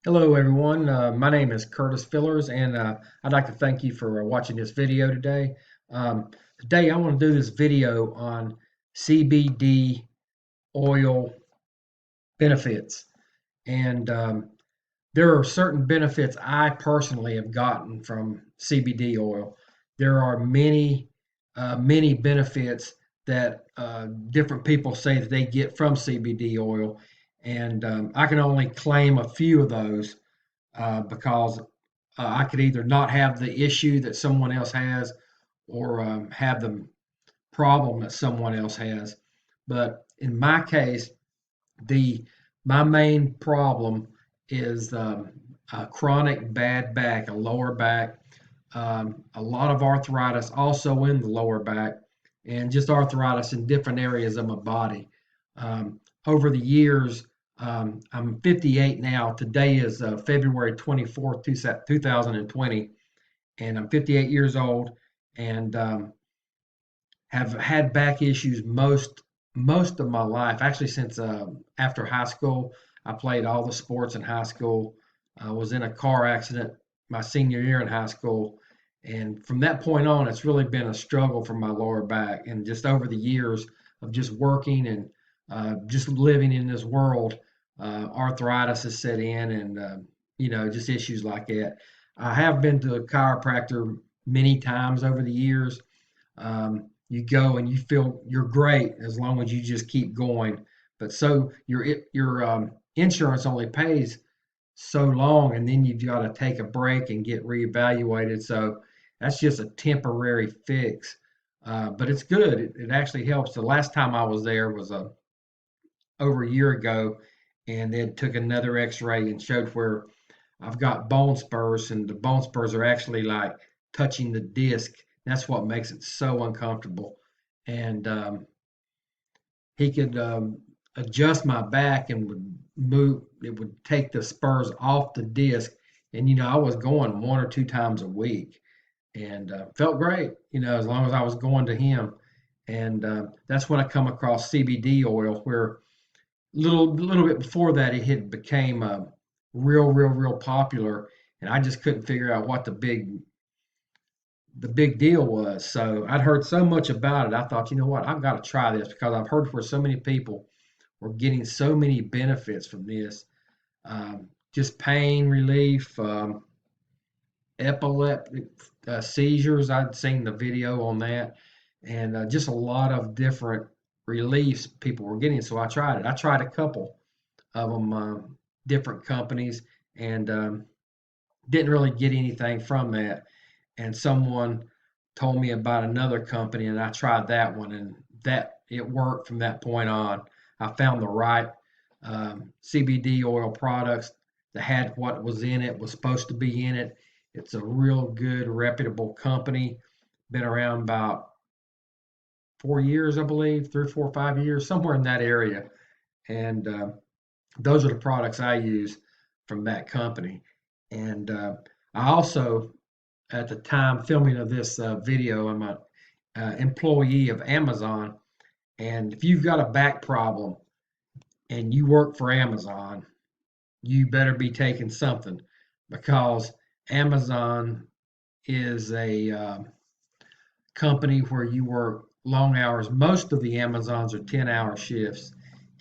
Hello everyone, my name is Curtis Fillers and I'd like to thank you for watching this video today. Today I want to do this video on CBD oil benefits and there are certain benefits I personally have gotten from CBD oil. There are many benefits that different people say that they get from CBD oil and I can only claim a few of those because I could either not have the issue that someone else has or have the problem that someone else has. But in my case, the my main problem is a chronic bad back, a lower back, a lot of arthritis also in the lower back, and just arthritis in different areas of my body. Over the years, I'm 58 now. Today is February 24th, 2020, and I'm 58 years old and have had back issues most of my life. Actually, since after high school, I played all the sports in high school. I was in a car accident my senior year in high school, and from that point on, it's really been a struggle for my lower back. And just over the years of just working and just living in this world, arthritis has set in, and just issues like that. I have been to a chiropractor many times over the years. You go and you feel you're great as long as you just keep going. But so your insurance only pays so long, and then you've got to take a break and get reevaluated. So that's just a temporary fix, but it's good. It actually helps. The last time I was there was over a year ago, and they took another X-ray and showed where I've got bone spurs, and the bone spurs are actually like touching the disc. That's what makes it so uncomfortable. And he could adjust my back and would move. It would take the spurs off the disc, and I was going one or two times a week, and felt great. As long as I was going to him, and that's when I come across CBD oil, where little bit before that it had became real popular, and I just couldn't figure out what the big deal was. So I'd heard so much about it. I thought, you know what, I've got to try this because I've heard where so many people were getting so many benefits from this. Just pain relief, epileptic seizures. I'd seen the video on that, and just a lot of different reliefs people were getting. So I tried it. I tried a couple of them, different companies, and didn't really get anything from that. And someone told me about another company, and I tried that one, and that it worked from that point on. I found the right CBD oil products that had what was in it, was supposed to be in it. It's a real good, reputable company. Been around about 4 years, I believe, 3 or 4 or 5 years, somewhere in that area. And those are the products I use from that company. And I also, at the time filming of this video, I'm an employee of Amazon. And if you've got a back problem and you work for Amazon, you better be taking something, because Amazon is a company where you work long hours. Most of the Amazons are 10-hour shifts,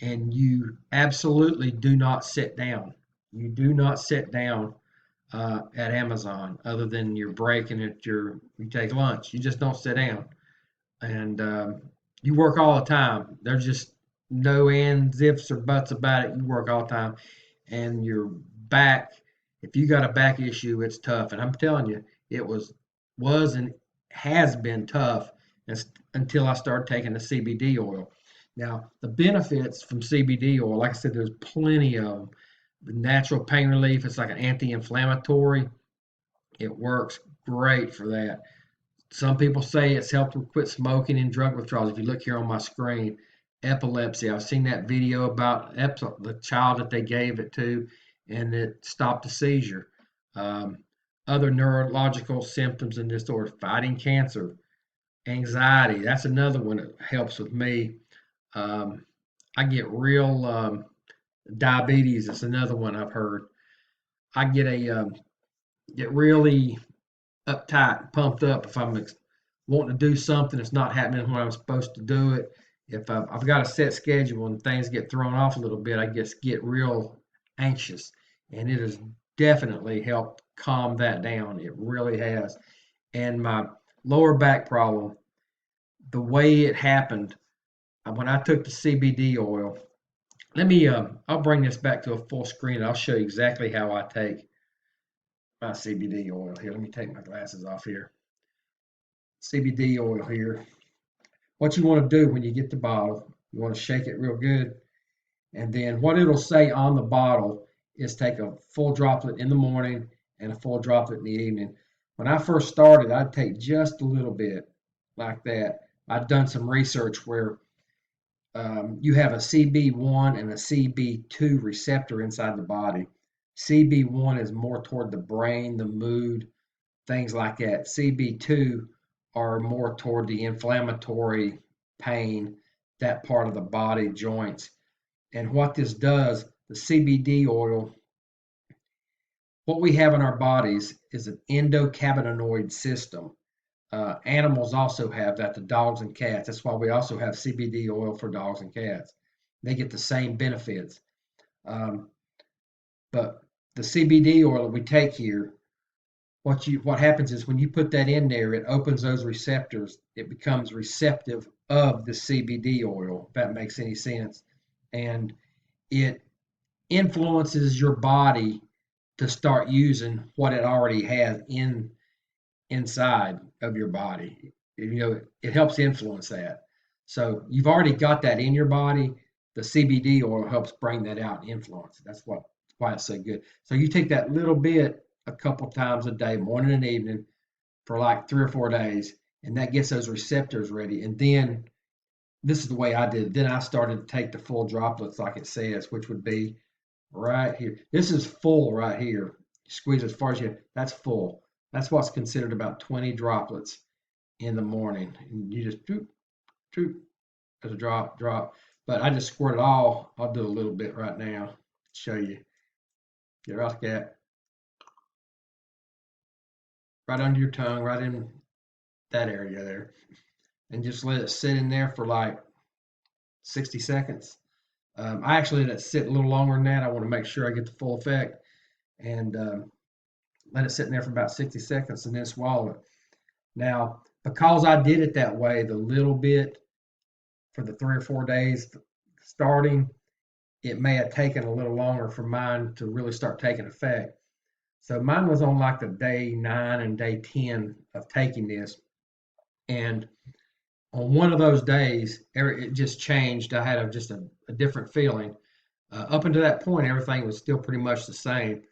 and you absolutely do not sit down. You do not sit down at Amazon other than your break and you take lunch. You just don't sit down, and you work all the time. There's just no ands, ifs, or buts about it. You work all the time, and your back. If you got a back issue, it's tough. And I'm telling you, it was and has been tough until I started taking the CBD oil. Now, the benefits from CBD oil, like I said, there's plenty of them. The natural pain relief, it's like an anti-inflammatory. It works great for that. Some people say it's helped with quit smoking and drug withdrawals. If you look here on my screen, epilepsy. I've seen that video about the child that they gave it to, and it stopped a seizure. Um, Other neurological symptoms and disorders, fighting cancer, anxiety. That's another one that helps with me. I get real diabetes. That's another one I've heard. I get really uptight, pumped up if I'm wanting to do something that's not happening when I'm supposed to do it. If I've got a set schedule and things get thrown off a little bit, I just get real anxious, and it has definitely helped calm that down. It really has. And my lower back problem, the way it happened when I took the CBD oil. I'll bring this back to a full screen and I'll show you exactly how I take my CBD oil here. Let me take my glasses off here. CBD oil here. What you want to do when you get the bottle, you want to shake it real good. And then what it'll say on the bottle is take a full droplet in the morning and a full droplet in the evening. When I first started, I'd take just a little bit like that. I'd done some research where you have a CB1 and a CB2 receptor inside the body. CB1 is more toward the brain, the mood, things like that. CB2 are more toward the inflammatory pain, that part of the body, joints. And what this does, the CBD oil, what we have in our bodies is an endocannabinoid system. Animals also have that, the dogs and cats. That's why we also have CBD oil for dogs and cats. They get the same benefits. Um, but the CBD oil that we take here, what happens is when you put that in there, it opens those receptors. It becomes receptive of the CBD oil, if that makes any sense. And it influences your body to start using what it already has inside of your body. It helps influence that. So you've already got that in your body. The CBD oil helps bring that out and influence it. Why it's so good. So you take that little bit a couple times a day, morning and evening, for like 3 or 4 days, and that gets those receptors ready. And then this is the way I did it. Then I started to take the full droplets, like it says, which would be right here. This is full right here. Squeeze as far as you. That's full. That's what's considered about 20 droplets in the morning. And you just doop, doop, as a drop, drop. But I just squirt it all. I'll do a little bit right now. Show you. Get right like that. Right under your tongue, right in that area there. And just let it sit in there for like 60 seconds. I actually let it sit a little longer than that. I want to make sure I get the full effect. And let it sit in there for about 60 seconds and then swallow it. Now, because I did it that way, the little bit for the 3 or 4 days starting, it may have taken a little longer for mine to really start taking effect. So mine was on like the day 9 and day 10 of taking this. And on one of those days, it just changed. I had just a different feeling. Up until that point, everything was still pretty much the same.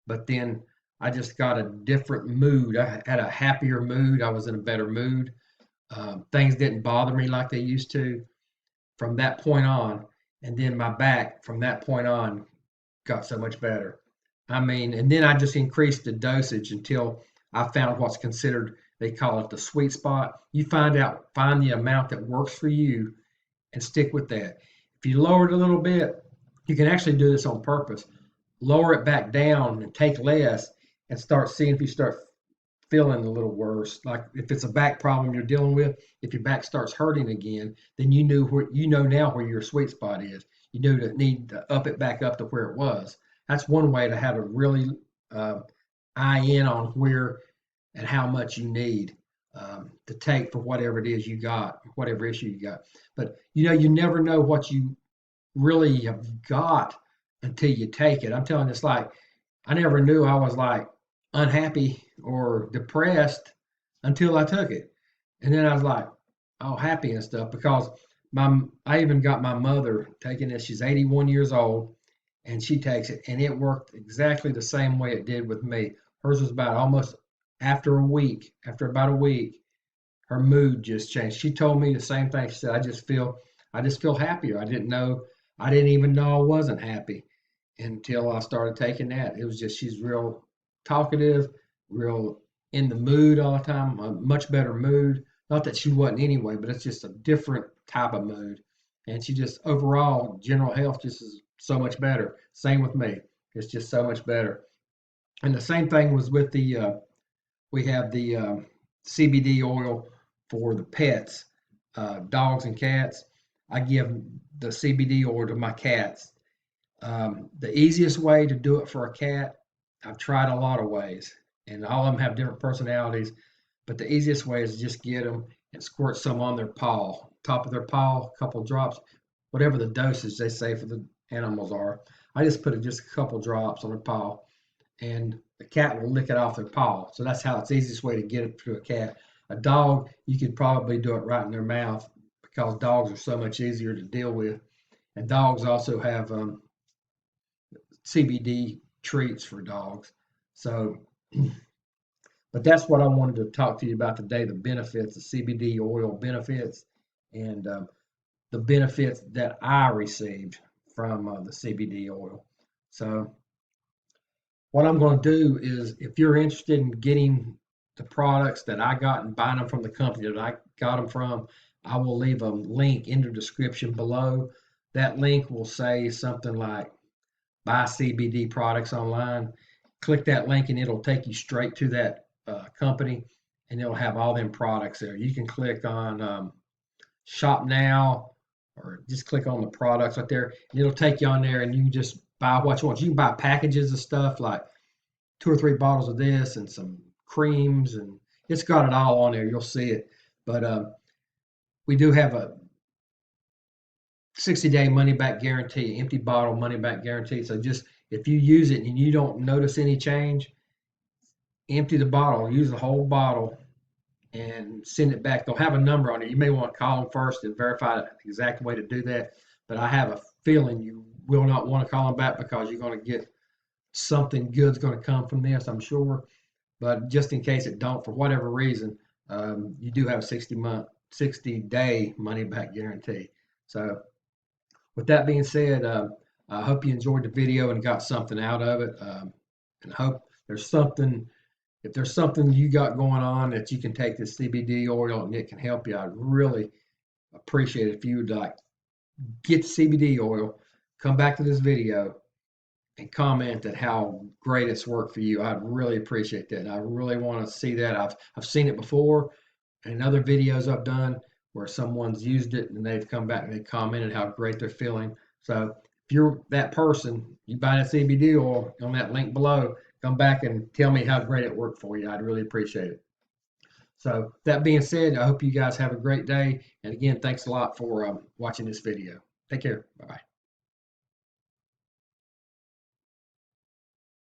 But then I just got a different mood. I had a happier mood. I was in a better mood. Things didn't bother me like they used to from that point on. And then my back from that point on got so much better. I mean, and then I just increased the dosage until I found what's considered, they call it the sweet spot. You find the amount that works for you and stick with that. If you lower it a little bit, you can actually do this on purpose. Lower it back down and take less and start seeing if you start feeling a little worse. Like if it's a back problem you're dealing with, if your back starts hurting again, then you know now where your sweet spot is. You need to up it back up to where it was. That's one way to have a really eye in on where and how much you need to take for whatever it is you got, whatever issue you got. But you never know what you really have got until you take it. I'm telling you, it's like I never knew I was like unhappy or depressed until I took it. And then I was like all happy and stuff because I even got my mother taking this. She's 81 years old and she takes it and it worked exactly the same way it did with me. Hers was about almost after about a week, her mood just changed. She told me the same thing. She said, I just feel happier. I didn't even know I wasn't happy until I started taking that. It was just, she's real talkative, real in the mood all the time, a much better mood. Not that she wasn't anyway, but it's just a different type of mood. And she just overall, general health just is so much better. Same with me. It's just so much better. And the same thing was with the we have the CBD oil for the pets, dogs and cats. I give the CBD oil to my cats. The easiest way to do it for a cat, I've tried a lot of ways, and all of them have different personalities. But the easiest way is to just get them and squirt some on their paw, top of their paw, a couple drops, whatever the dosage they say for the animals are. I just put just a couple drops on their paw, and the cat will lick it off their paw. So that's how it's the easiest way to get it to a cat. A dog, you could probably do it right in their mouth because dogs are so much easier to deal with. And dogs also have CBD treats for dogs. So, but that's what I wanted to talk to you about today, the benefits, the CBD oil benefits, and the benefits that I received from the CBD oil. So, what I'm going to do is, if you're interested in getting the products that I got and buying them from the company that I got them from, I will leave a link in the description below. That link will say something like buy CBD products online. Click that link and it'll take you straight to that company, and it'll have all them products there. You can click on shop now, or just click on the products right there, and it'll take you on there, and you can just buy what you want. You can buy packages of stuff like 2 or 3 bottles of this and some creams, and it's got it all on there. You'll see it. But we do have a 60-day money back guarantee, empty bottle money back guarantee. So just if you use it and you don't notice any change, empty the bottle, use the whole bottle, and send it back. They'll have a number on it. You may want to call them first and verify the exact way to do that. But I have a feeling you will not want to call them back because you're going to get something good's going to come from this, I'm sure. But just in case it don't, for whatever reason, you do have a 60-day money back guarantee. So with that being said, I hope you enjoyed the video and got something out of it. And I hope there's something, if there's something you got going on that you can take this CBD oil and it can help you, I'd really appreciate it if you would like get the CBD oil, come back to this video and comment at how great it's worked for you. I'd really appreciate that. I really want to see that. I've seen it before in other videos I've done where someone's used it and they've come back and they commented how great they're feeling. So if you're that person, you buy that CBD oil on that link below, come back and tell me how great it worked for you. I'd really appreciate it. So that being said, I hope you guys have a great day. And again, thanks a lot for watching this video. Take care. Bye-bye.